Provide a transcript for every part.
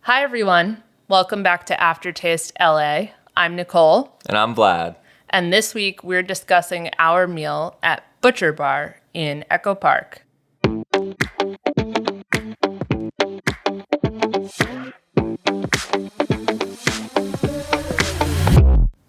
Hi, everyone. Welcome back to Aftertaste LA. I'm Nicole. And I'm Vlad. And this week we're discussing our meal at Butchr Bar in Echo Park.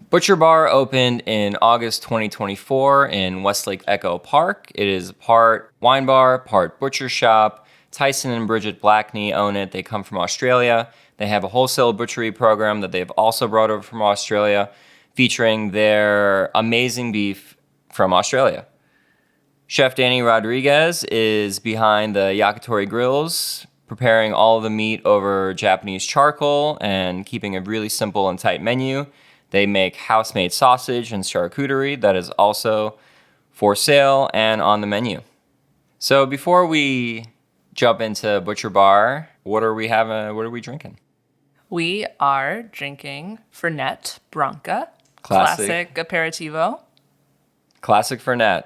Butchr Bar opened in August 2024 in Westlake Echo Park. It is part wine bar, part butcher shop. Tyson and Bridget Blackney own it. They come from Australia. They have a wholesale butchery program that they've also brought over from Australia, featuring their amazing beef from Australia. Chef Danny Rodriguez is behind the yakitori grills, preparing all of the meat over Japanese charcoal and keeping a really simple and tight menu. They make house-made sausage and charcuterie that is also for sale and on the menu. So before we jump into Butchr Bar, what are we drinking? We are drinking Fernet Branca. Classic aperitivo. Classic Fernet.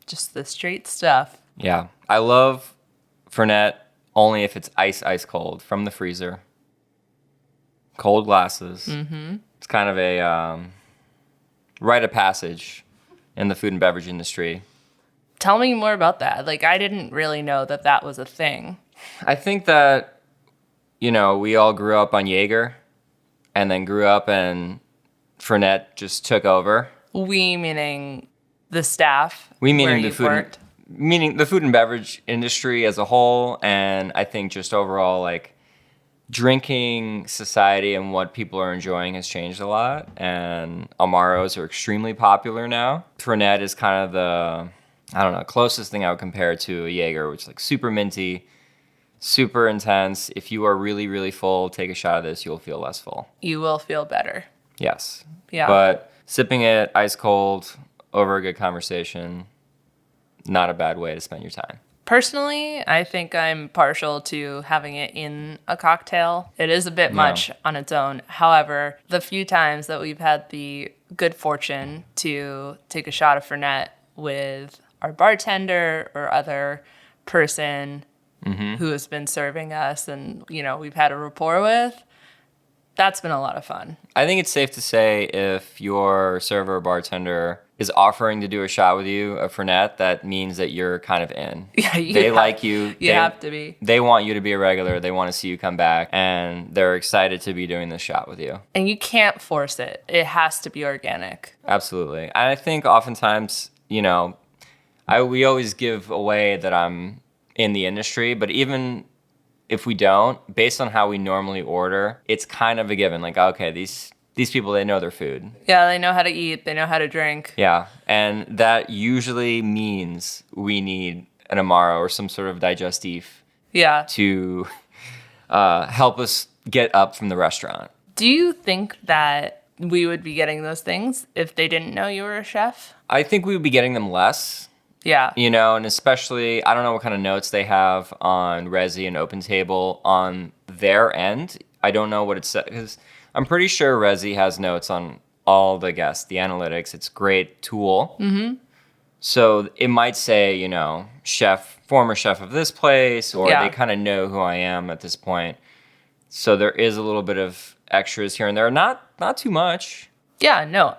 Just the straight stuff. Yeah. I love Fernet only if it's ice cold from the freezer. Cold glasses. It's kind of a rite of passage in the food and beverage industry. Tell me more about that. I didn't really know that was a thing. I think that, we all grew up on Jaeger and then grew up and Fernet just took over. We meaning the staff. We meaning the food and beverage industry as a whole, and I think just overall drinking society and what people are enjoying has changed a lot, and Amaros are extremely popular now. Fernet is kind of the, closest thing I would compare it to a Jaeger, which is super minty, super intense. If you are really, really full, take a shot of this, you'll feel less full. You will feel better. Yes. Yeah. But sipping it ice cold over a good conversation, not a bad way to spend your time. Personally, I think I'm partial to having it in a cocktail. It is a bit much on its own. However, the few times that we've had the good fortune to take a shot of Fernet with our bartender or other person who has been serving us and, we've had a rapport with, that's been a lot of fun. I think it's safe to say if your server or bartender is offering to do a shot with you, a Fernet, that means that you're kind of in. Yeah, they like you. You have to be. They want you to be a regular. They want to see you come back, and they're excited to be doing this shot with you. And you can't force it. It has to be organic. Absolutely. I think oftentimes, we always give away that I'm in the industry, but even if we don't, based on how we normally order, it's kind of a given. Okay, these people, they know their food. Yeah, they know how to eat. They know how to drink. Yeah, and that usually means we need an Amaro or some sort of digestif to help us get up from the restaurant. Do you think that we would be getting those things if they didn't know you were a chef? I think we would be getting them less. Yeah. And especially, I don't know what kind of notes they have on Resi and Open Table on their end. I don't know what it says, because I'm pretty sure Resi has notes on all the guests, the analytics. It's a great tool. Mm-hmm. So it might say, former chef of this place, or they kind of know who I am at this point. So there is a little bit of extras here and there. Not too much. Yeah, no.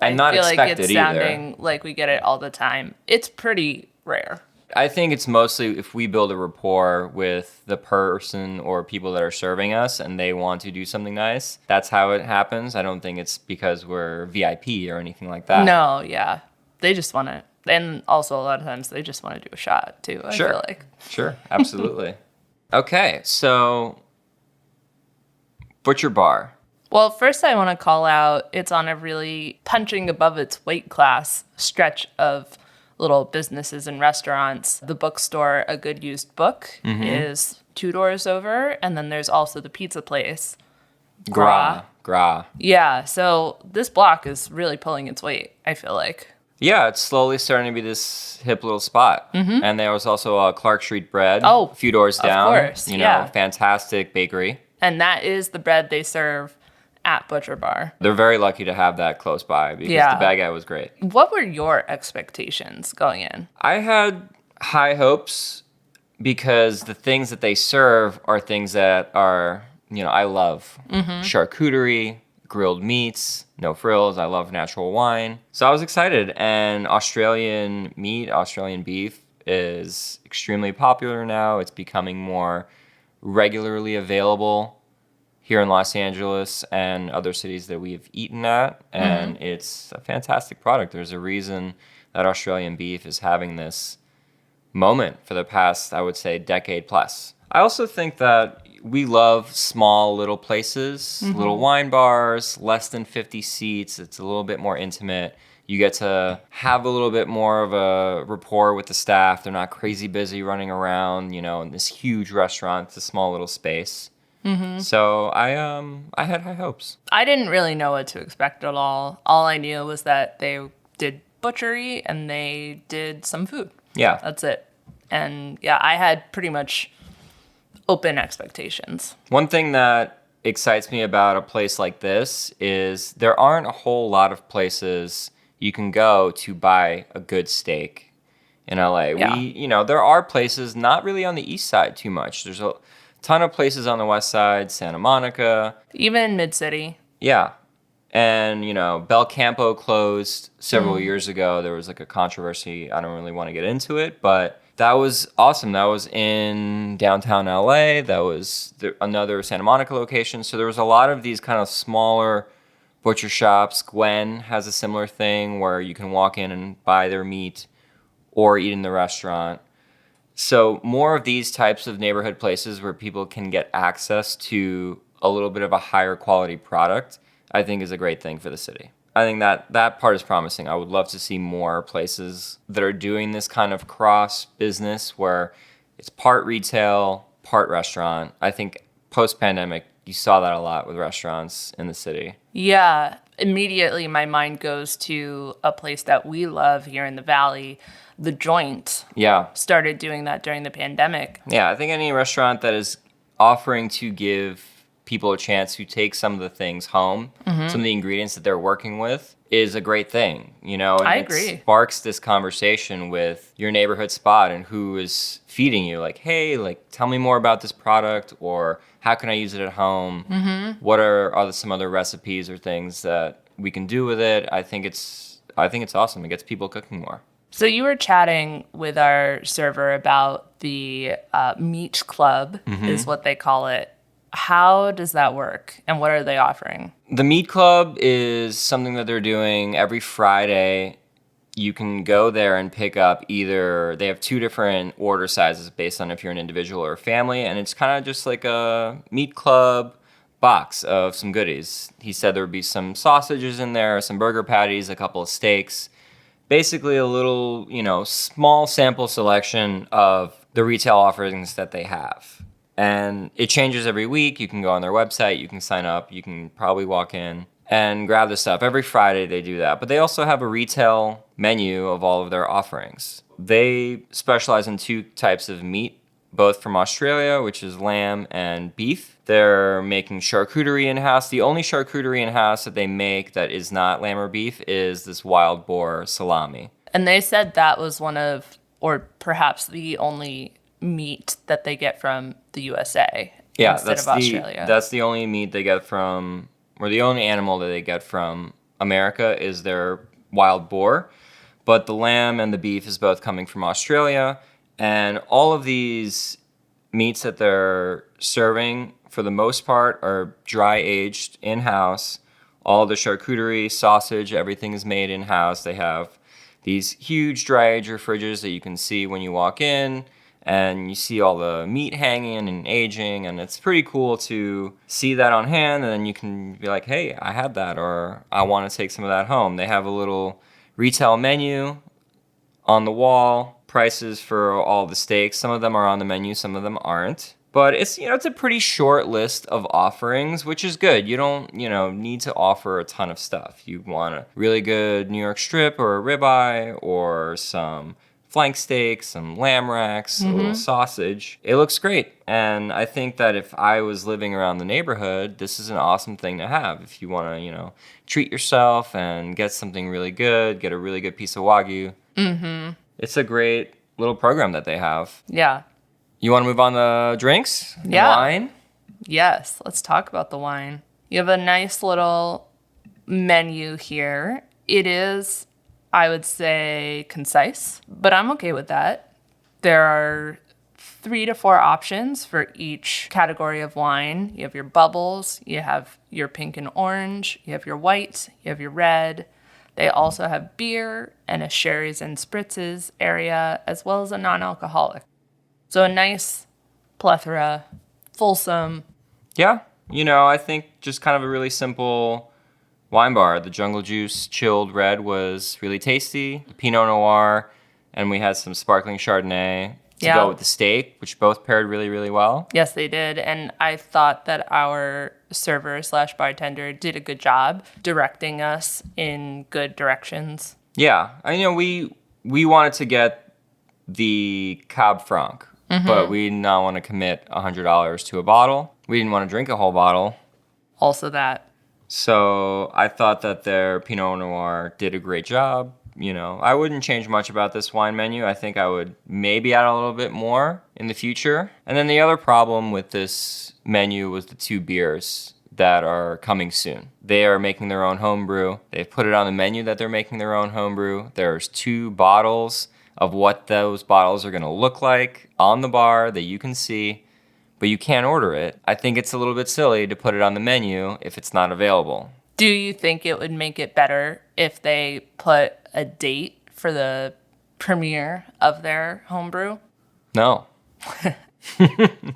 I not feel like it's sounding either. like we get it all the time. It's pretty rare. I think it's mostly if we build a rapport with the person or people that are serving us and they want to do something nice. That's how it happens. I don't think it's because we're VIP or anything like that. No, yeah. They just want to. And also a lot of times they just want to do a shot too, I feel like. Sure, absolutely. Okay, so Butchr Bar. Well, first I want to call out, it's on a really punching above its weight class stretch of little businesses and restaurants. The bookstore, A Good Used Book, is 2 doors over. And then there's also the pizza place, Gra. Yeah, so this block is really pulling its weight, I feel like. Yeah, it's slowly starting to be this hip little spot. And there was also Clark Street Bread, a few doors down. Of course, fantastic bakery. And that is the bread they serve at Butchr Bar. They're very lucky to have that close by because the baguette was great. What were your expectations going in? I had high hopes. because the things that they serve are things that are, I love. Charcuterie, grilled meats, no frills. I love natural wine. So I was excited. And Australian meat, Australian beef is extremely popular now. It's becoming more regularly available here in Los Angeles and other cities that we've eaten at. And it's a fantastic product. There's a reason that Australian beef is having this moment for the past, I would say, decade plus. I also think that we love small little places, little wine bars, less than 50 seats. It's a little bit more intimate. You get to have a little bit more of a rapport with the staff. They're not crazy busy running around, in this huge restaurant. It's a small little space. So I had high hopes. I didn't really know what to expect at all. All I knew was that they did butchery and they did some food. Yeah. That's it. And yeah, I had pretty much open expectations. One thing that excites me about a place like this is there aren't a whole lot of places you can go to buy a good steak in LA. Yeah. There are places not really on the east side too much. There's a ton of places on the west side, Santa Monica. Even mid-city. Yeah. And, Bel Campo closed several years ago. There was like a controversy. I don't really want to get into it, but that was awesome. That was in downtown LA. That was another Santa Monica location. So there was a lot of these kind of smaller butcher shops. Gwen has a similar thing where you can walk in and buy their meat or eat in the restaurant. So more of these types of neighborhood places where people can get access to a little bit of a higher quality product, I think is a great thing for the city. I think that part is promising. I would love to see more places that are doing this kind of cross business where it's part retail, part restaurant. I think post-pandemic, you saw that a lot with restaurants in the city. Yeah. Immediately, my mind goes to a place that we love here in the Valley, The Joint. Yeah. Started doing that during the pandemic. Yeah, I think any restaurant that is offering to give people a chance to take some of the things home, some of the ingredients that they're working with, is a great thing, And I it agree. sparks this conversation with your neighborhood spot and who is feeding you. Like, hey, tell me more about this product, or how can I use it at home? What are some other recipes or things that we can do with it? I think it's awesome. It gets people cooking more. So you were chatting with our server about the meat club, is what they call it. How does that work, and what are they offering? The Meat Club is something that they're doing every Friday. You can go there and pick up they have two different order sizes based on if you're an individual or a family, and it's kind of just like a Meat Club box of some goodies. He said there would be some sausages in there, some burger patties, a couple of steaks. Basically a little, small sample selection of the retail offerings that they have. And it changes every week. You can go on their website, you can sign up, you can probably walk in and grab the stuff. Every Friday they do that. But they also have a retail menu of all of their offerings. They specialize in two types of meat, both from Australia, which is lamb and beef. They're making charcuterie in-house. The only charcuterie in-house that they make that is not lamb or beef is this wild boar salami. And they said that was one of, or perhaps the only meat that they get from the USA instead of Australia. That's the only meat they get from, or the only animal that they get from America is their wild boar. But the lamb and the beef is both coming from Australia. And all of these meats that they're serving, for the most part, are dry aged in-house. All the charcuterie, sausage, everything is made in-house. They have these huge dry ager fridges that you can see when you walk in. And you see all the meat hanging and aging, and it's pretty cool to see that on hand, and then you can be like, hey, I had that, or I want to take some of that home. They have a little retail menu on the wall, prices for all the steaks. Some of them are on the menu, some of them aren't. But it's a pretty short list of offerings, which is good. You don't, need to offer a ton of stuff. You want a really good New York strip or a ribeye or some flank steak, some lamb racks, a little sausage. It looks great. And I think that if I was living around the neighborhood, this is an awesome thing to have. If you want to, treat yourself and get something really good, get a really good piece of Wagyu. It's a great little program that they have. Yeah. You want to move on to drinks? And Yeah. wine? Yes, let's talk about the wine. You have a nice little menu here. It is, I would say, concise, but I'm okay with that. There are 3 to 4 options for each category of wine. You have your bubbles, you have your pink and orange, you have your white, you have your red. They also have beer and a sherries and spritzes area, as well as a non-alcoholic. So a nice plethora, fulsome. Yeah. I think just kind of a really simple wine bar. The Jungle Juice chilled red was really tasty. The Pinot Noir, and we had some sparkling Chardonnay to go with the steak, which both paired really, really well. Yes, they did. And I thought that our server/bartender did a good job directing us in good directions. Yeah. We wanted to get the Cab Franc, but we did not want to commit $100 to a bottle. We didn't want to drink a whole bottle. Also that. So I thought that their Pinot Noir did a great job. I wouldn't change much about this wine menu. I think I would maybe add a little bit more in the future. And then the other problem with this menu was the 2 beers that are coming soon. They are making their own homebrew. They've put it on the menu that they're making their own homebrew. There's 2 bottles of what those bottles are going to look like on the bar that you can see, but you can't order it. I think it's a little bit silly to put it on the menu if it's not available. Do you think it would make it better if they put a date for the premiere of their homebrew? No.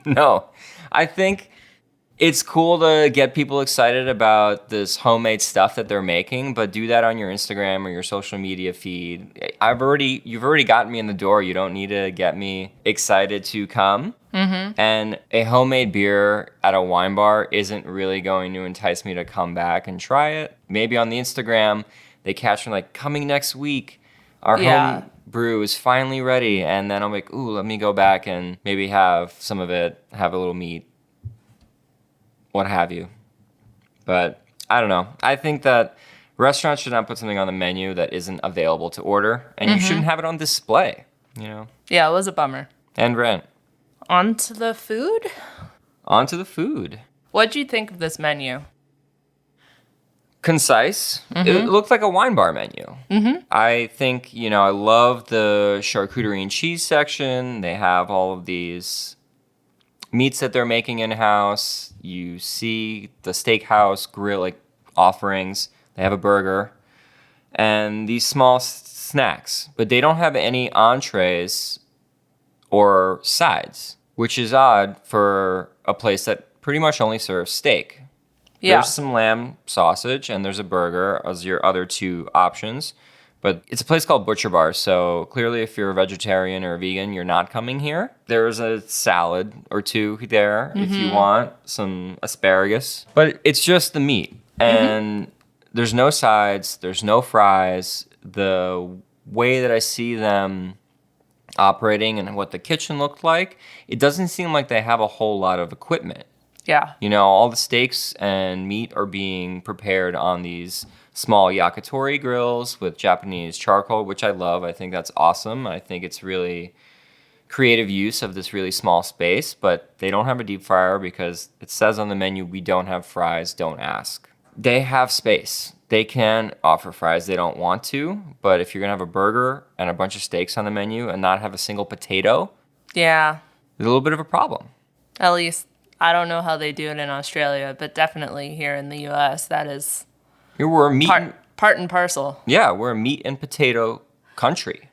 No. I think it's cool to get people excited about this homemade stuff that they're making, but do that on your Instagram or your social media feed. You've already gotten me in the door. You don't need to get me excited to come. Mm-hmm. And a homemade beer at a wine bar isn't really going to entice me to come back and try it. Maybe on the Instagram, they catch me like, coming next week, our home brew is finally ready. And then I'm like, ooh, let me go back and maybe have some of it, have a little meat, what have you. But I don't know. I think that restaurants should not put something on the menu that isn't available to order. And you shouldn't have it on display, Yeah, it was a bummer. And rent. On to the food? On to the food. What'd you think of this menu? Concise. It looked like a wine bar menu. I think, I love the charcuterie and cheese section. They have all of these meats that they're making in-house. You see the steakhouse grill offerings. They have a burger. And these small snacks. But they don't have any entrees or sides, which is odd for a place that pretty much only serves steak. Yeah. There's some lamb sausage and there's a burger as your other 2 options. But it's a place called Butchr Bar, so clearly if you're a vegetarian or a vegan, you're not coming here. There's a salad or 2 there if you want, some asparagus. But it's just the meat. And there's no sides, there's no fries. The way that I see them operating and what the kitchen looked like, it doesn't seem like they have a whole lot of equipment. Yeah. All the steaks and meat are being prepared on these small yakitori grills with Japanese charcoal, which I love. I think that's awesome. I think it's really creative use of this really small space, but they don't have a deep fryer because it says on the menu, we don't have fries, don't ask. They have space. They can offer fries. They don't want to, but if you're going to have a burger and a bunch of steaks on the menu and not have a single potato, yeah, there's a little bit of a problem. At least, I don't know how they do it in Australia, but definitely here in the U.S., that is we're meat part and parcel. Yeah, we're a meat and potato country.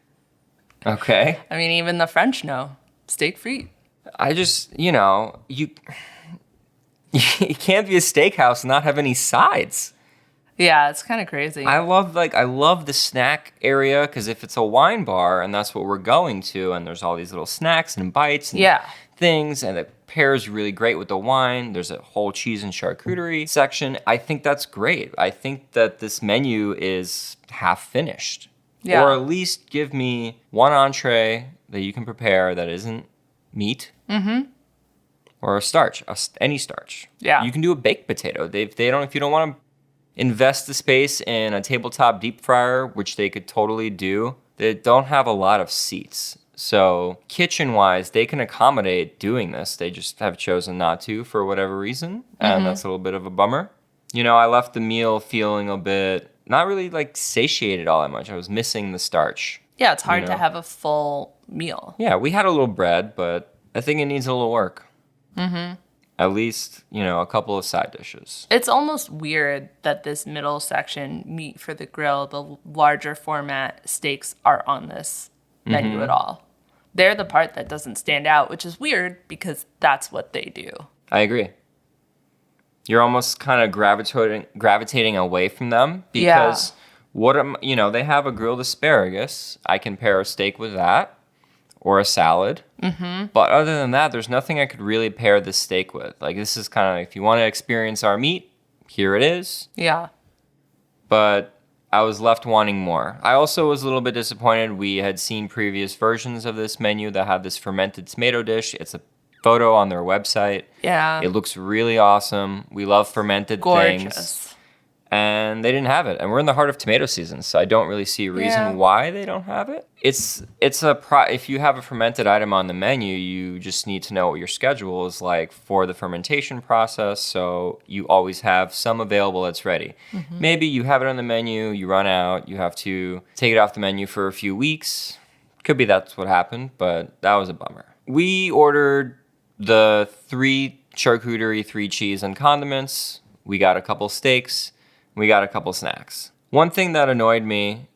Okay? I mean, even the French know. Steak free. I just, you can't be a steakhouse and not have any sides. Yeah, it's kind of crazy. I love the snack area because if it's a wine bar and that's what we're going to, and there's all these little snacks and bites and things, and it pairs really great with the wine. There's a whole cheese and charcuterie section. I think that's great. I think that this menu is half finished. Yeah. Or at least give me 1 entree that you can prepare that isn't meat. Or a starch, any starch. Yeah. You can do a baked potato. If you don't want to invest the space in a tabletop deep fryer, which they could totally do. They don't have a lot of seats. So kitchen-wise, they can accommodate doing this. They just have chosen not to for whatever reason, and that's a little bit of a bummer. You know, I left the meal feeling a bit, not really like satiated all that much. I was missing the starch. Yeah, it's hard You to know? have a full meal. Yeah, we had a little bread, but I think it needs a little work. At least, you know, a couple of side dishes. It's almost weird that this middle section, meat for the grill, the larger format steaks are on this menu at all. They're the part that doesn't stand out, which is weird because that's what they do. I agree. You're almost kind of gravitating away from them because they have a grilled asparagus. I can pair a steak with that or a salad. But other than that, there's nothing I could really pair this steak with. Like, this is kind of like, if you want to experience our meat, here it is. Yeah. But I was left wanting more. I also was a little bit disappointed. We had seen previous versions of this menu that had this fermented tomato dish. It's a photo on their website. Yeah. It looks really awesome. We love fermented things. Gorgeous. And they didn't have it. And we're in the heart of tomato season, so I don't really see a reason why they don't have it. If you have a fermented item on the menu, you just need to know what your schedule is like for the fermentation process, so you always have some available that's ready. Maybe you have it on the menu, you run out, you have to take it off the menu for a few weeks. Could be that's what happened, but that was a bummer. We ordered the 3 charcuterie, 3 cheese and condiments. We got a couple steaks. We got a couple snacks. One thing that annoyed me,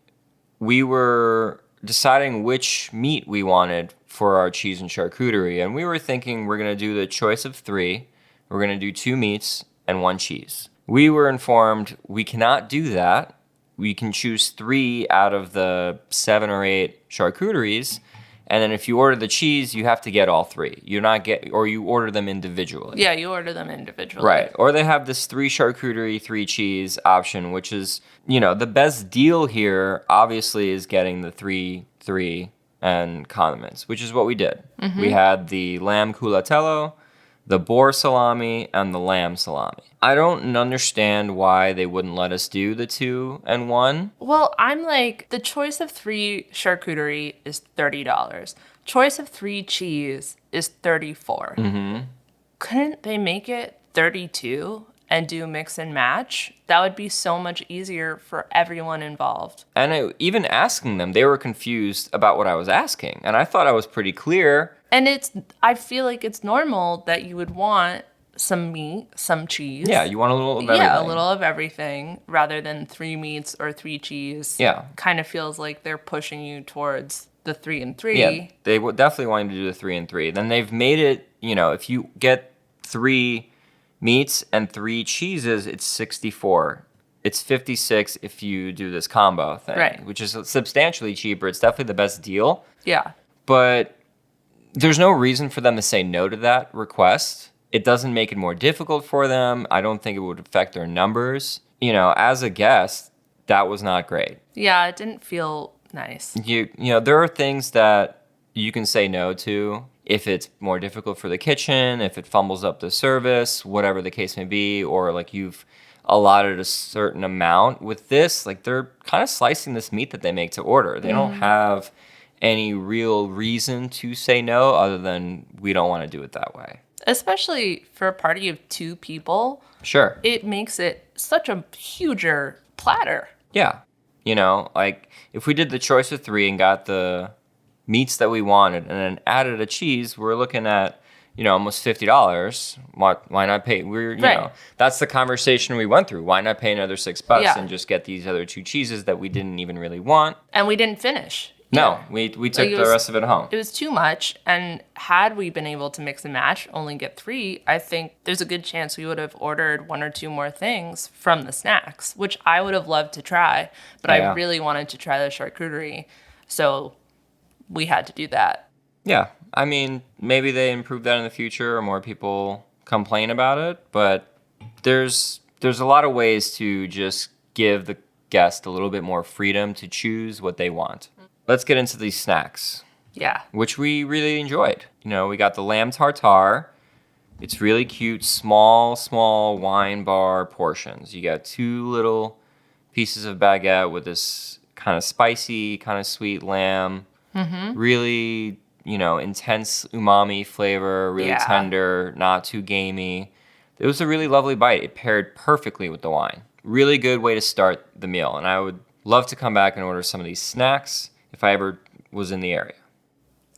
we were deciding which meat we wanted for our cheese and charcuterie, and we were thinking we're going to do the choice of 3. We're going to do 2 meats and 1 cheese. We were informed we cannot do that. We can choose 3 out of the 7 or 8 charcuteries, and then if you order the cheese, you have to get all 3. Or you order them individually. Yeah, you order them individually. Right. Or they have this 3 charcuterie, 3 cheese option, which is, you know, the best deal here obviously is getting the 3 and condiments, which is what we did. We had the lamb culatello, the boar salami, and the lamb salami. I don't understand why they wouldn't let us do the 2 and 1. Well, I'm like, the choice of 3 charcuterie is $30. Choice of 3 cheese is $34. Couldn't they make it $32 and do mix and match? That would be so much easier for everyone involved. And even asking them, they were confused about what I was asking. And I thought I was pretty clear. And I feel like it's normal that you would want some meat, some cheese. Yeah, you want a little of everything. Yeah, a little of everything rather than 3 meats or 3 cheese. Yeah. Kind of feels like they're pushing you towards the 3 and 3. Yeah, they would definitely want you to do the 3 and 3. Then they've made it, you know, if you get 3 meats and 3 cheeses, it's $64. It's $56 if you do this combo thing, right, which is substantially cheaper. It's definitely the best deal. Yeah. But there's no reason for them to say no to that request. It doesn't make it more difficult for them. I don't think it would affect their numbers. You know, as a guest, that was not great. Yeah, it didn't feel nice. You know, there are things that you can say no to if it's more difficult for the kitchen, if it fumbles up the service, whatever the case may be, or like you've allotted a certain amount. With this, like, they're kind of slicing this meat that they make to order. They don't have any real reason to say no other than we don't want to do it that way. Especially for a party of 2 people. Sure. It makes it such a huger platter. Yeah. You know, like, if we did the choice of 3 and got the meats that we wanted and then added a cheese, we're looking at, you know, almost $50. Why not pay? You know, that's the conversation we went through. Why not pay another $6 and just get these other 2 cheeses that we didn't even really want? And we didn't finish. No, we took the rest of it home. It was too much, and had we been able to mix and match, only get 3, I think there's a good chance we would have ordered 1 or 2 more things from the snacks, which I would have loved to try, but I really wanted to try the charcuterie, so we had to do that. Yeah, I mean, maybe they improve that in the future or more people complain about it, but there's a lot of ways to just give the guest a little bit more freedom to choose what they want. Let's get into these snacks. Yeah. Which we really enjoyed. You know, we got the lamb tartare. It's really cute, small wine bar portions. You got 2 little pieces of baguette with this kind of spicy, kind of sweet lamb Really, intense umami flavor, really tender, not too gamey. It was a really lovely bite. It paired perfectly with the wine. Really good way to start the meal. And I would love to come back and order some of these snacks if I ever was in the area.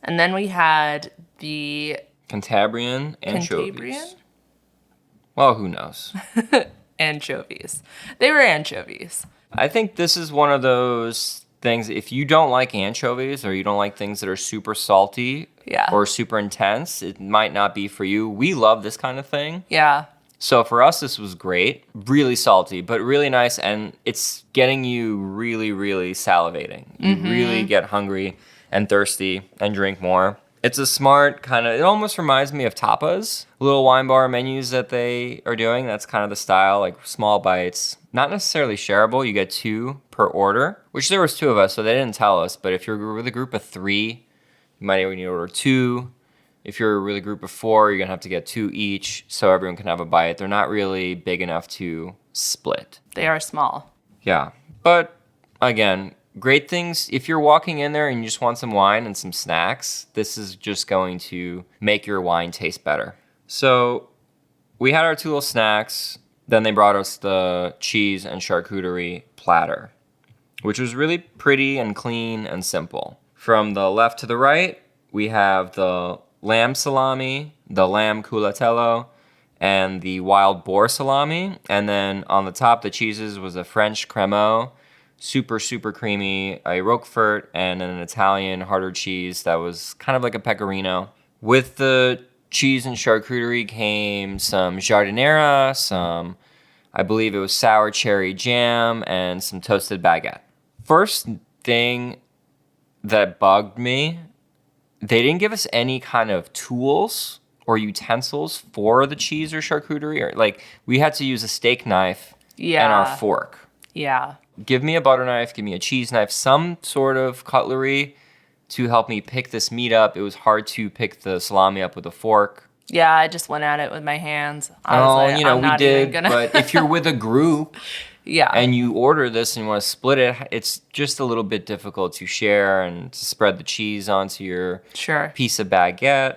And then we had the Cantabrian anchovies. Cantabrian? Well, who knows? Anchovies. They were anchovies. I think this is one of those things, if you don't like anchovies or you don't like things that are super salty or super intense, it might not be for you. We love this kind of thing. Yeah. So for us, this was great. Really salty, but really nice. And it's getting you really, really salivating. You really get hungry and thirsty and drink more. It's a smart kind of, it almost reminds me of tapas, little wine bar menus that they are doing. That's kind of the style, like small bites. Not necessarily shareable. You get 2 per order, which there was 2 of us, so they didn't tell us. But if you're with a group of 3, you might need to order 2. If you're with a group of 4, you're going to have to get 2 each so everyone can have a bite. They're not really big enough to split. They are small. Yeah. But again, great things. If you're walking in there and you just want some wine and some snacks, this is just going to make your wine taste better. So we had our 2 little snacks. Then they brought us the cheese and charcuterie platter, which was really pretty and clean and simple. From the left to the right, we have the lamb salami, the lamb culatello, and the wild boar salami. And then on the top, the cheeses was a French crémeau, super, super creamy, a Roquefort, and an Italian harder cheese that was kind of like a pecorino. With the cheese and charcuterie came some jardinera, some, I believe it was sour cherry jam, and some toasted baguette. First thing that bugged me, they didn't give us any kind of tools or utensils for the cheese or charcuterie. Or like, we had to use a steak knife and our fork. Yeah. Give me a butter knife, give me a cheese knife, some sort of cutlery to help me pick this meat up. It was hard to pick the salami up with a fork. Yeah, I just went at it with my hands. I was like, I'm we not did, even gonna... but if you're with a group and you order this and you want to split it, it's just a little bit difficult to share and to spread the cheese onto your piece of baguette.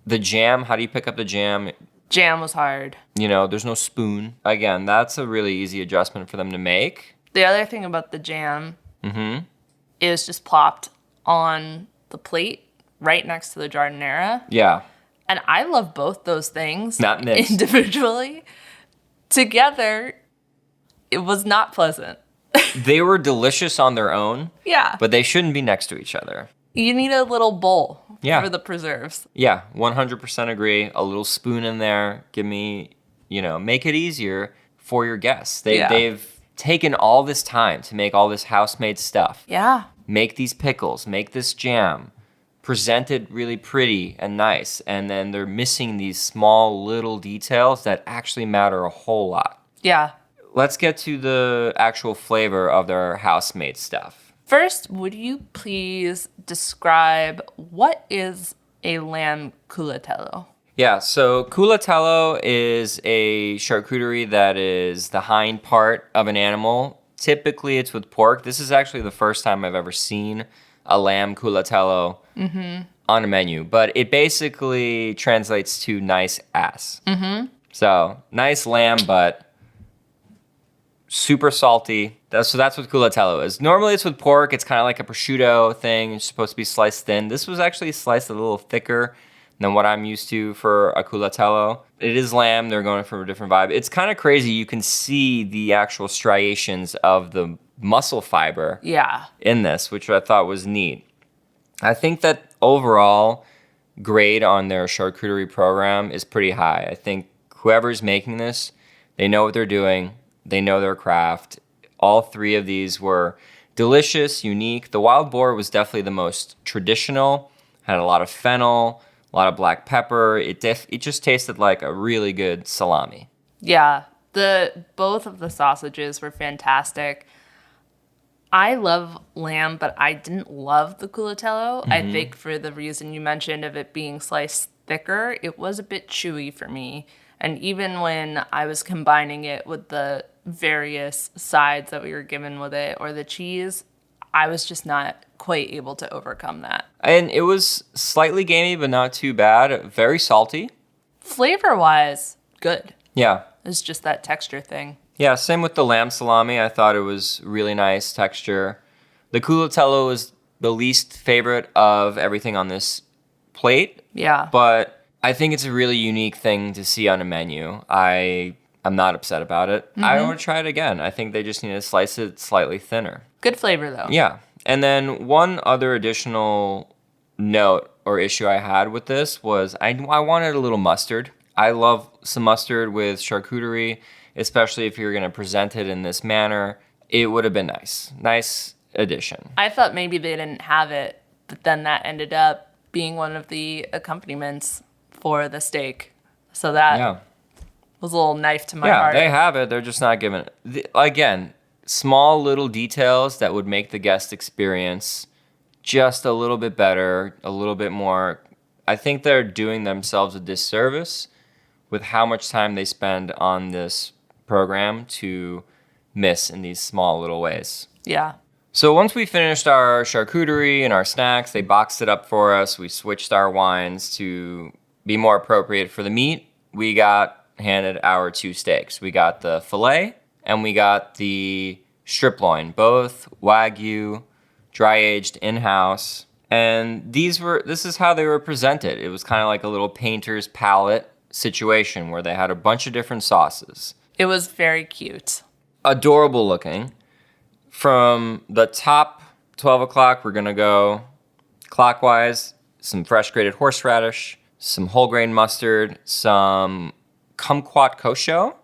The jam, how do you pick up the jam? Jam was hard. There's no spoon. Again, that's a really easy adjustment for them to make. The other thing about the jam is just plopped on the plate right next to the jardinera. Yeah. And I love both those things. Not mixed. Individually. Together, it was not pleasant. They were delicious on their own. Yeah. But they shouldn't be next to each other. You need a little bowl for the preserves. Yeah, 100% agree. A little spoon in there. Give me, make it easier for your guests. They've taken all this time to make all this house-made stuff. Yeah. Make these pickles, make this jam, present it really pretty and nice, and then they're missing these small little details that actually matter a whole lot. Yeah. Let's get to the actual flavor of their house-made stuff. First, would you please describe what is a lamb culatello? Yeah, so culatello is a charcuterie that is the hind part of an animal. Typically, it's with pork. This is actually the first time I've ever seen a lamb culatello on a menu. But it basically translates to nice ass. So, nice lamb, but super salty. So that's what culatello is. Normally, it's with pork. It's kind of like a prosciutto thing. It's supposed to be sliced thin. This was actually sliced a little thicker than what I'm used to for a culatello. It is lamb. They're going for a different vibe. It's kind of crazy. You can see the actual striations of the muscle fiber in this, which I thought was neat. I think that overall grade on their charcuterie program is pretty high. I think whoever's making this, they know what they're doing. They know their craft. All 3 of these were delicious, unique. The wild boar was definitely the most traditional, had a lot of fennel, a lot of black pepper. It just tasted like a really good salami. Yeah, both of the sausages were fantastic. I love lamb, but I didn't love the culatello. I think for the reason you mentioned of it being sliced thicker, it was a bit chewy for me. And even when I was combining it with the various sides that we were given with it or the cheese, I was just not quite able to overcome that. And it was slightly gamey, but not too bad. Very salty. Flavor-wise, good. Yeah. It's just that texture thing. Yeah, same with the lamb salami. I thought it was really nice texture. The culatello was the least favorite of everything on this plate. Yeah. But I think it's a really unique thing to see on a menu. I'm not upset about it. I want to try it again. I think they just need to slice it slightly thinner. Good flavor, though. Yeah. And then one other additional note or issue I had with this was I wanted a little mustard. I love some mustard with charcuterie, especially if you're going to present it in this manner. It would have been nice. Nice addition. I thought maybe they didn't have it, but then that ended up being one of the accompaniments for the steak. So that was a little knife to my heart. Yeah, they have it. They're just not giving it. Again, small little details that would make the guest experience just a little bit better, a little bit more. I think they're doing themselves a disservice with how much time they spend on this program to miss in these small little ways. Yeah. So once we finished our charcuterie and our snacks, they boxed it up for us. We switched our wines to be more appropriate for the meat. We got handed our 2 steaks. We got the filet and we got the strip loin, both Wagyu, dry aged in-house. And this is how they were presented. It was kind of like a little painter's palette situation where they had a bunch of different sauces. It was very cute. Adorable looking. From the top 12 o'clock, we're going to go clockwise. Some fresh grated horseradish, some whole grain mustard, some kumquat kosho,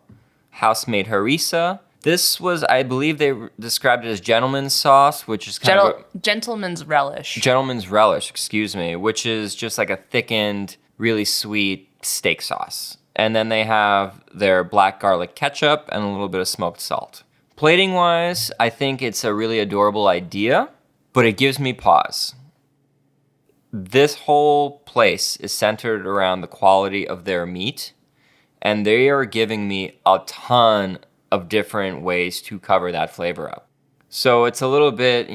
house-made harissa. This was, I believe they described it as gentleman's sauce, which is kind of gentleman's relish. Gentleman's relish, excuse me, which is just like a thickened, really sweet steak sauce. And then they have their black garlic ketchup and a little bit of smoked salt. Plating-wise, I think it's a really adorable idea, but it gives me pause. This whole place is centered around the quality of their meat, and they are giving me a ton of different ways to cover that flavor up. So it's a little bit,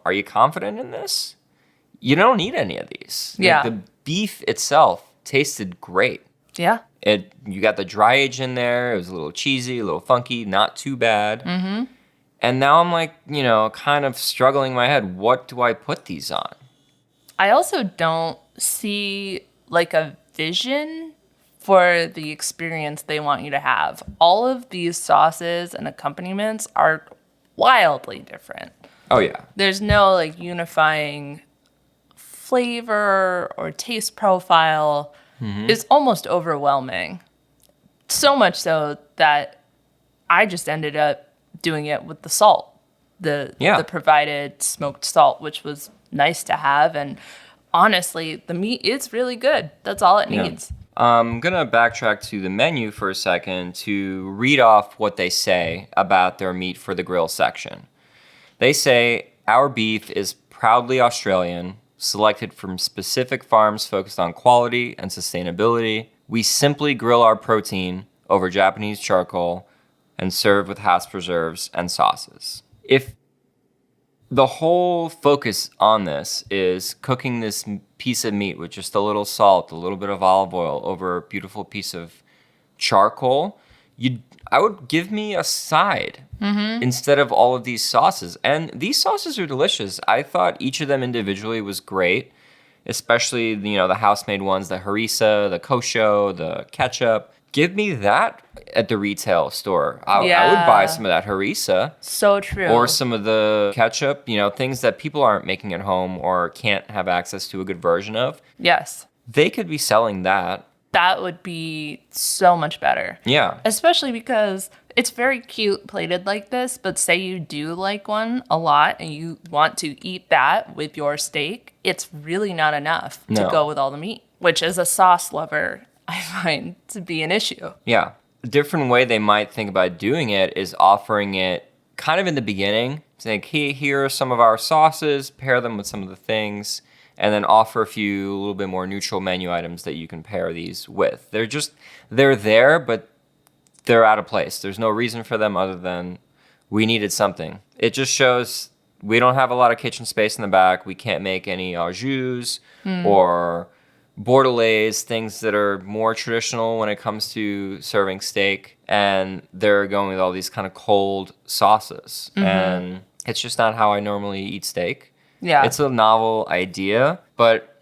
are you confident in this? You don't need any of these. Yeah. The beef itself tasted great. Yeah. You got the dry age in there. It was a little cheesy, a little funky, not too bad. Mm-hmm. And now I'm like, kind of struggling in my head. What do I put these on? I also don't see like a vision for the experience they want you to have. All of these sauces and accompaniments are wildly different. Oh, yeah. There's no like unifying flavor or taste profile. Mm-hmm. It's almost overwhelming. So much so that I just ended up doing it with the salt, the provided smoked salt, which was nice to have. And honestly, the meat is really good. That's all it needs. I'm going to backtrack to the menu for a second to read off what they say about their meat for the grill section. They say, our beef is proudly Australian, selected from specific farms focused on quality and sustainability. We simply grill our protein over Japanese charcoal and serve with house preserves and sauces. If the whole focus on this is cooking this piece of meat with just a little salt, a little bit of olive oil over a beautiful piece of charcoal, I would give me a side instead of all of these sauces. And these sauces are delicious. I thought each of them individually was great, especially the house-made ones, the harissa, the kosho, the ketchup. Give me that at the retail store. I would buy some of that harissa. So true. Or some of the ketchup, things that people aren't making at home or can't have access to a good version of. Yes. They could be selling that. That would be so much better. Yeah. Especially because it's very cute plated like this, but say you do like one a lot and you want to eat that with your steak, it's really not enough to go with all the meat, which as a sauce lover, I find to be an issue. Yeah. A different way they might think about doing it is offering it kind of in the beginning. Saying, hey, here are some of our sauces, pair them with some of the things, and then offer a little bit more neutral menu items that you can pair these with. They're there, but they're out of place. There's no reason for them other than we needed something. It just shows we don't have a lot of kitchen space in the back. We can't make any au jus or bordelaise, things that are more traditional when it comes to serving steak. And they're going with all these kind of cold sauces. And it's just not how I normally eat steak. Yeah. It's a novel idea, but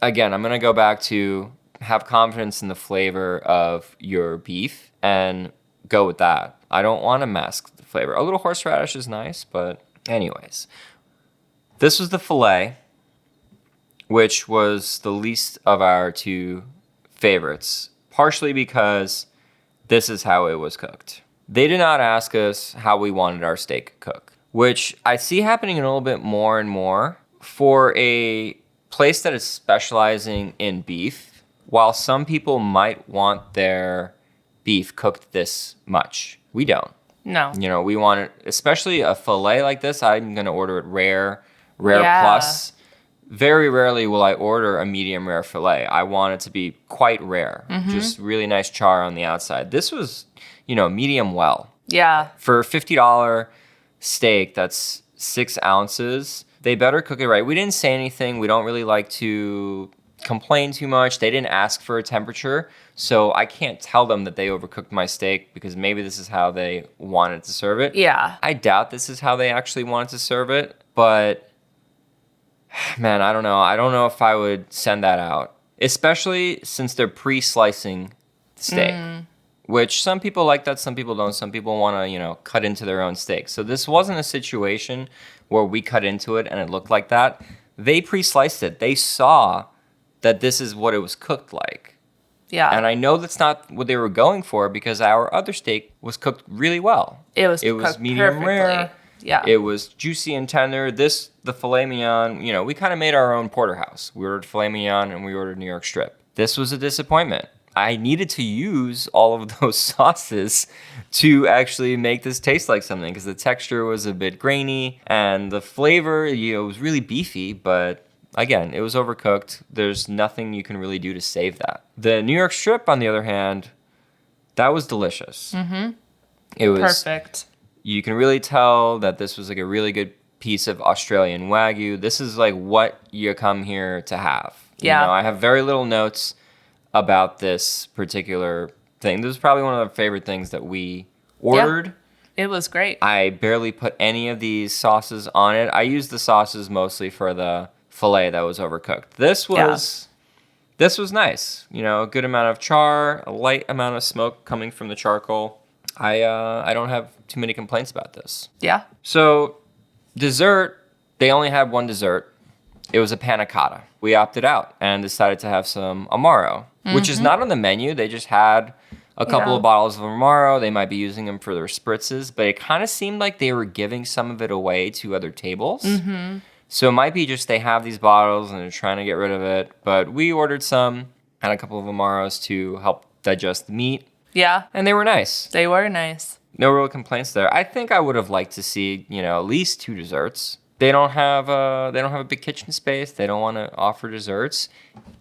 again, I'm going to go back to have confidence in the flavor of your beef and go with that. I don't want to mask the flavor. A little horseradish is nice, but anyways. This was the filet, which was the least of our two favorites, partially because this is how it was cooked. They did not ask us how we wanted our steak cooked, which I see happening a little bit more and more for a place that is specializing in beef. While some people might want their beef cooked this much, we don't. No. You know, we want it, especially a filet like this, I'm going to order it rare plus. Very rarely will I order a medium rare filet. I want it to be quite rare. Just really nice char on the outside. This was, medium well. Yeah. For a $50 steak that's 6 ounces, they better cook it right. We didn't say anything. We don't really like to complain too much. They didn't ask for a temperature, so I can't tell them that they overcooked my steak because maybe this is how they wanted to serve it. Yeah. I doubt this is how they actually wanted to serve it, but man, I don't know. I don't know if I would send that out, especially since they're pre-slicing the steak, which some people like that, some people don't. Some people want to, cut into their own steak. So this wasn't a situation where we cut into it and it looked like that. They pre-sliced it. They saw that this is what it was cooked like. Yeah. And I know that's not what they were going for because our other steak was cooked really well. It was medium perfectly. rare. Yeah. It was juicy and tender. The filet mignon, we kind of made our own porterhouse. We ordered filet mignon and we ordered New York strip. This was a disappointment. I needed to use all of those sauces to actually make this taste like something because the texture was a bit grainy and the flavor, it was really beefy, but again, it was overcooked. There's nothing you can really do to save that. The New York strip, on the other hand, that was delicious. It was perfect. You can really tell that this was like a really good piece of Australian Wagyu. This is like what you come here to have. Yeah. I have very little notes about this particular thing. This is probably one of the favorite things that we ordered. Yeah. It was great. I barely put any of these sauces on it. I used the sauces mostly for the filet that was overcooked. This was nice. A good amount of char, a light amount of smoke coming from the charcoal. I don't have too many complaints about this. Yeah. So, dessert, they only had one dessert. It was a panna cotta. We opted out and decided to have some Amaro, which is not on the menu. They just had a couple of bottles of Amaro. They might be using them for their spritzes, but it kind of seemed like they were giving some of it away to other tables. So it might be just they have these bottles and they're trying to get rid of it. But we ordered some and a couple of Amaros to help digest the meat. Yeah. And they were nice. They were nice. No real complaints there. I think I would have liked to see, at least 2 desserts. They don't have a big kitchen space. They don't want to offer desserts.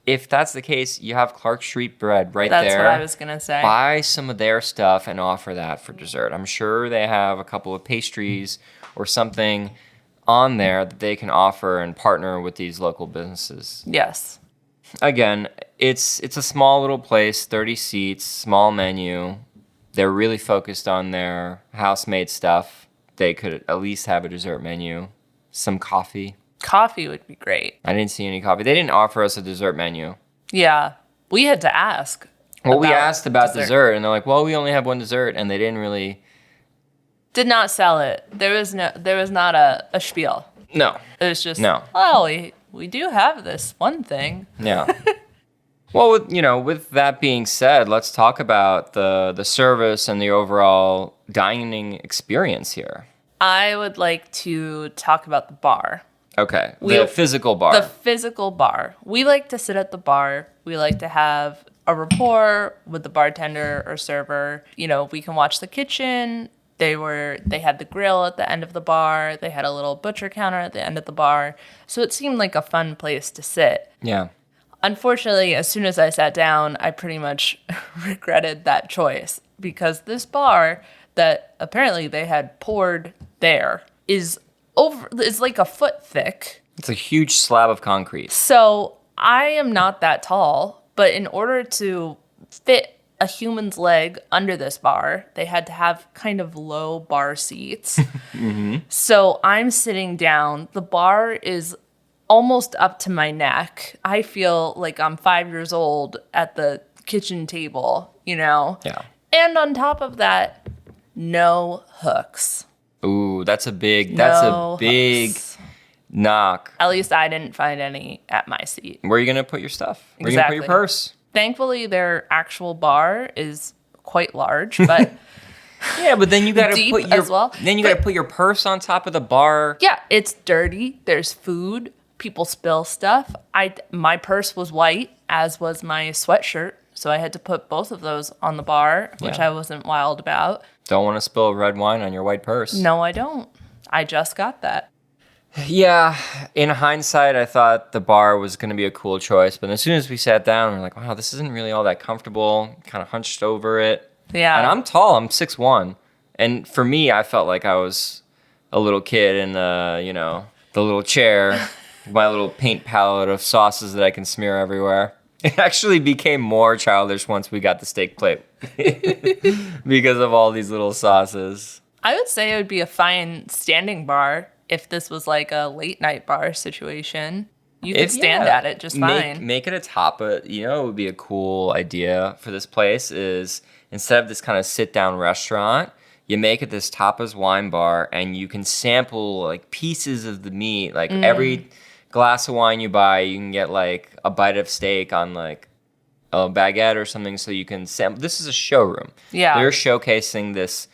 If that's the case, you have Clark Street Bread right there. That's what I was going to say. Buy some of their stuff and offer that for dessert. I'm sure they have a couple of pastries or something on there that they can offer and partner with these local businesses. Yes. Again, it's a small little place, 30 seats, small menu. They're really focused on their house-made stuff. They could at least have a dessert menu, some coffee. Coffee would be great. I didn't see any coffee. They didn't offer us a dessert menu. Yeah. We had to ask. Well, we asked about dessert, and they're like, well, we only have one dessert, and they didn't really... Did not sell it. There was not a spiel. No. It was just, no. Well, we do have this one thing. Yeah. Well, with that being said, let's talk about the service and the overall dining experience here. I would like to talk about the bar. Okay, the physical bar. The physical bar. We like to sit at the bar. We like to have a rapport with the bartender or server. We can watch the kitchen. They had the grill at the end of the bar. They had a little butcher counter at the end of the bar. So it seemed like a fun place to sit. Yeah. Unfortunately, as soon as I sat down, I pretty much regretted that choice because this bar that apparently they had poured there is it's like a foot thick. It's a huge slab of concrete. So I am not that tall, but in order to fit a human's leg under this bar, they had to have kind of low bar seats. So I'm sitting down. The bar is almost up to my neck. I feel like I'm 5 years old at the kitchen table, Yeah. And on top of that, no hooks. Ooh, that's a big Hooks. knock. At least I didn't find any at my seat. Where are you going to put your stuff? Where are you Exactly. going to put your purse? Thankfully, their actual bar is quite large, but Yeah, but then you got to deep put your as well. Then you got to put your purse on top of the bar. yeah, it's dirty. There's food. People spill stuff. My purse was white, as was my sweatshirt, so I had to put both of those on the bar, which Yeah. I wasn't wild about. Don't want to spill red wine on your white purse. No, I don't. I just got that. Yeah, in hindsight, I thought the bar was going to be a cool choice, but as soon as we sat down, we're like, wow, this isn't really all that comfortable. Kind of hunched over it. Yeah. And I'm tall. I'm 6'1". And for me, I felt like I was a little kid in the little chair, my little paint palette of sauces that I can smear everywhere. It actually became more childish once we got the steak plate because of all these little sauces. I would say it would be a fine standing bar if this was like a late night bar situation. You could stand at it just fine. Make it a tapa. It would be a cool idea for this place is instead of this kind of sit down restaurant, you make it this tapas wine bar and you can sample like pieces of the meat. Like every glass of wine you buy, you can get like a bite of steak on like a baguette or something so you can sample. This is a showroom. Yeah. They're showcasing this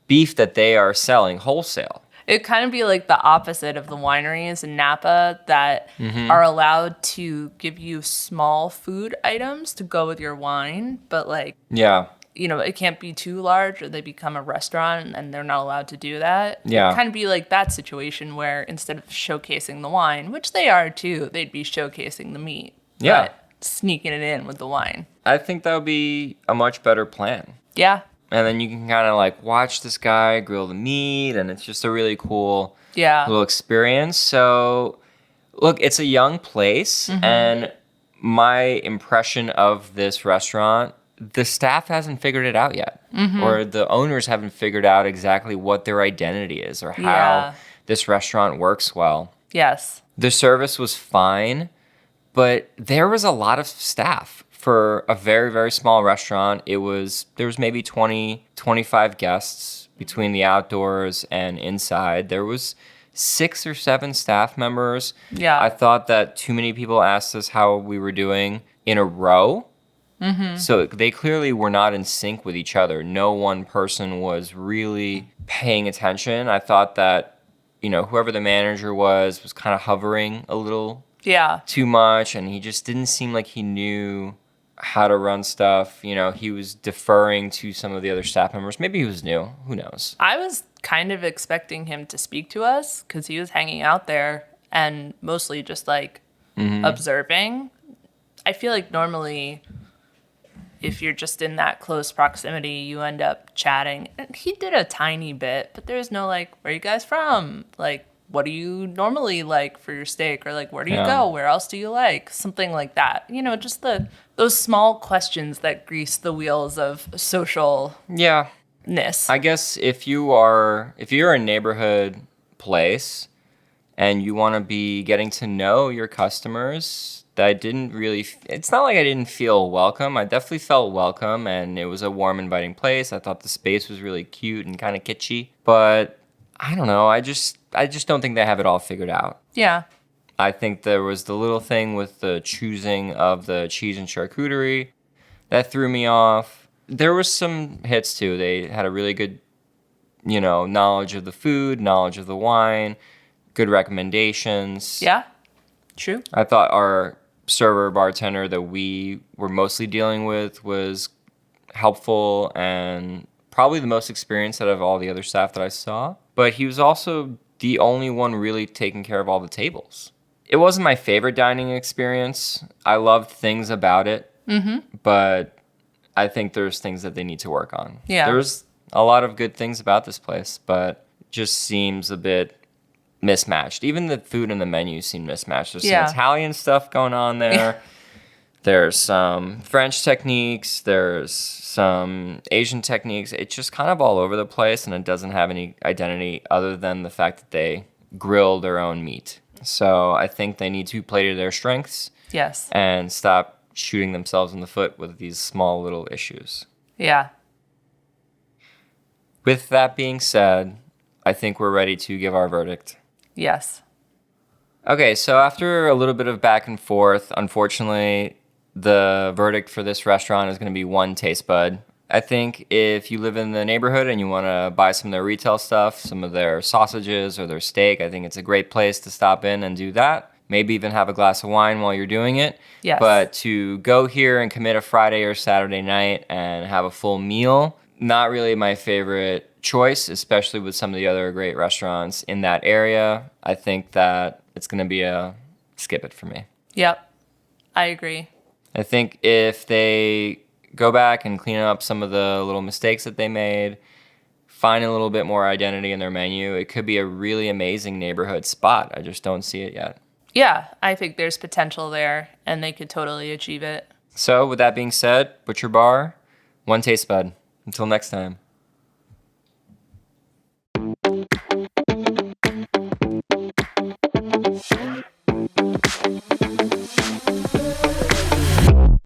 beef that they are selling wholesale. It'd kind of be like the opposite of the wineries in Napa that are allowed to give you small food items to go with your wine, but like, Yeah. it can't be too large or they become a restaurant and they're not allowed to do that. Yeah. It'd kind of be like that situation where instead of showcasing the wine, which they are too, they'd be showcasing the meat. Yeah. But sneaking it in with the wine. I think that would be a much better plan. Yeah. And then you can kind of like watch this guy grill the meat, and it's just a really cool Yeah. little experience. So, look, it's a young place, and my impression of this restaurant, the staff hasn't figured it out yet, or the owners haven't figured out exactly what their identity is or how Yeah. this restaurant works well. Yes. The service was fine, but there was a lot of staff. For a very, very small restaurant, there was maybe 20, 25 guests between the outdoors and inside. There was 6 or 7 staff members. Yeah. I thought that too many people asked us how we were doing in a row. So they clearly were not in sync with each other. No one person was really paying attention. I thought that, whoever the manager was kind of hovering a little Yeah. too much, and he just didn't seem like he knew how to run stuff. He was deferring to some of the other staff members. Maybe he was new. Who knows? I was kind of expecting him to speak to us because he was hanging out there and mostly just like observing. I feel like normally if you're just in that close proximity, you end up chatting. And he did a tiny bit, but there's no like, where are you guys from? Like, what do you normally like for your steak? Or like, where do you go? Where else do you like? Something like that. Just those small questions that grease the wheels of socialness. Yeah. I guess if you're a neighborhood place and you want to be getting to know your customers, it's not like I didn't feel welcome. I definitely felt welcome, and it was a warm, inviting place. I thought the space was really cute and kind of kitschy, but I don't know. I just don't think they have it all figured out. Yeah. I think there was the little thing with the choosing of the cheese and charcuterie that threw me off. There was some hits too. They had a really good, knowledge of the food, knowledge of the wine, good recommendations. Yeah. True. I thought our server bartender that we were mostly dealing with was helpful and probably the most experienced out of all the other staff that I saw. But he was also the only one really taking care of all the tables. It wasn't my favorite dining experience. I loved things about it, but I think there's things that they need to work on. Yeah. There's a lot of good things about this place, but it just seems a bit mismatched. Even the food and the menu seem mismatched. There's Yeah. some Italian stuff going on there. There's some French techniques. There's some Asian techniques. It's just kind of all over the place, and it doesn't have any identity other than the fact that they grill their own meat. So I think they need to play to their strengths. Yes. And stop shooting themselves in the foot with these small little issues. Yeah. With that being said, I think we're ready to give our verdict. Yes. Okay, so after a little bit of back and forth, unfortunately, the verdict for this restaurant is going to be one taste bud. I think if you live in the neighborhood and you want to buy some of their retail stuff, some of their sausages or their steak, I think it's a great place to stop in and do that. Maybe even have a glass of wine while you're doing it. Yes. But to go here and commit a Friday or Saturday night and have a full meal, not really my favorite choice, especially with some of the other great restaurants in that area. I think that it's going to be a skip it for me. Yep. I agree. I think if they go back and clean up some of the little mistakes that they made, find a little bit more identity in their menu, it could be a really amazing neighborhood spot. I just don't see it yet. Yeah, I think there's potential there, and they could totally achieve it. So with that being said, Butchr Bar, one taste bud. Until next time.